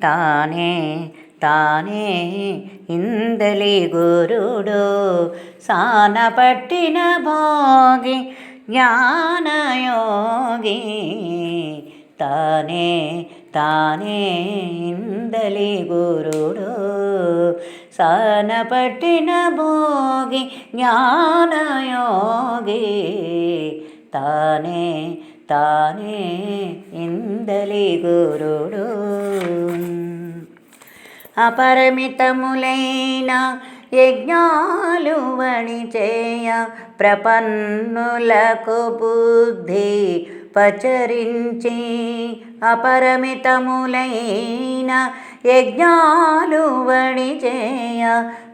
ತಾನೇ ತಾನೇ ಇಂದಲಿ ಗುರುಡು ಸಾನ ಪಟ್ಟಿನ ಭೋಗಿ ಜ್ಞಾನಯೋಗಿ ತಾನೇ ತಾನೇ ಇಂದಲಿ ಗುರುಡು ಸಾನ ಪಟ್ಟಿನ ಭೋಗಿ ಜ್ಞಾನಯೋಗಿ ತಾನೇ ತಾನೇ ఇందలి గురుడు అపరిమితములైన యజ్ఞాలు వణిచేయ ప్రపన్నులకు బుద్ధి పచరించి అపరిమితములైన యజ్ఞాలు వణిచేయ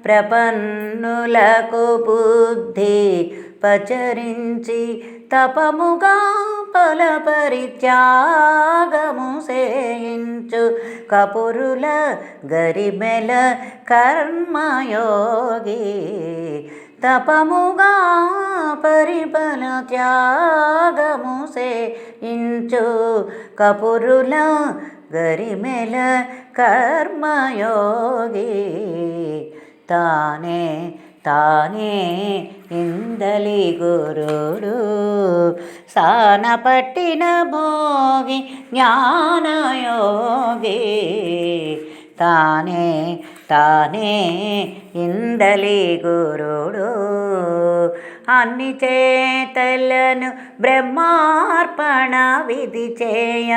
ప్రపన్నులకు బుద్ధి పచరించి తపముగా ఫలపరిత్యాగము సేయించు కపురుల గరిమెల కర్మయోగి తపముగా పరిఫల త్యాగము సేయించు కపురుల గరిమెల కర్మయోగి తానే తానే ఇందలి గురుడు సాన పట్టిన భోగి జ్ఞానయోగి తానే తానే ఇందలి గురుడు అన్ని చేతలను బ్రహ్మార్పణ విధి చేయ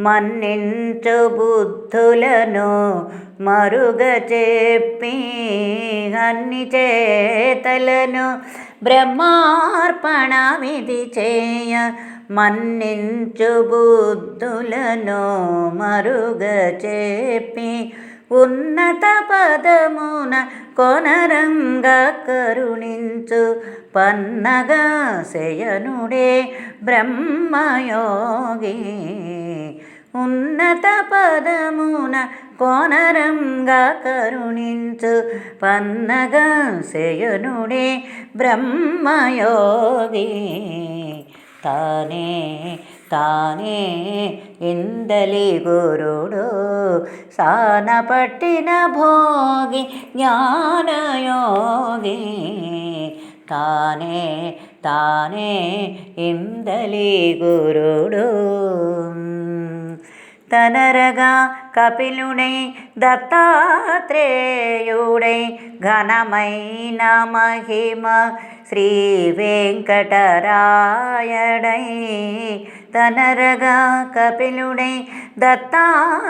మన్నించు బుద్ధులను మరుగ చెప్పి అన్ని చేతలను బ్రహ్మార్పణ విధి చేయ మన్నించు బుద్ధులను మరుగ చెప్పి ఉన్నత పదమున కొనరంగా కరుణించు పన్నగా శయనుడే బ్రహ్మయోగి ఉన్నత పదమున కోనరంగా కరుణించు పన్నగా శయనుడే బ్రహ్మయోగి తానే తానే ఇందలి గురుడు సాన పట్టిన భోగి జ్ఞానయోగి తానే తానే ఇందలి గురుడు తనరగా కపిలుడై దత్తాత్రేయుడై ఘనమైన మహిమ శ్రీ వెంకటరాయడై తనరగా కపిలుడై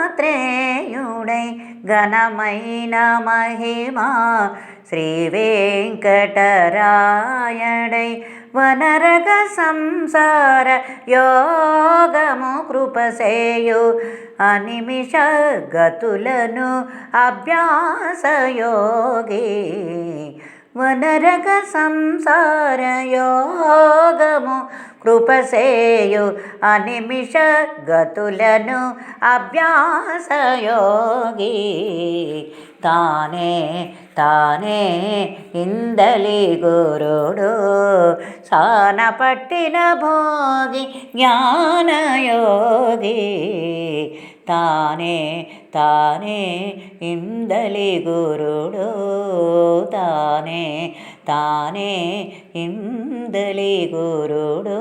దత్తాత్రేయుడై ఘనమైన మహిమ శ్రీ వెంకటరాయడై వనరగ సంసార యోగము కృపసేయు అనిమిష గతులను అభ్యాసయోగి వనరగ సంసార యోగము కృపసేయు అనిమిష గతులను అభ్యాసయోగి తానే తానే ఇందలి గురుడు సాన పట్టిన భోగి జ్ఞానయోగి తానే తానే ఇందలి గురుడు తానే తానే ఇందలి గురుడు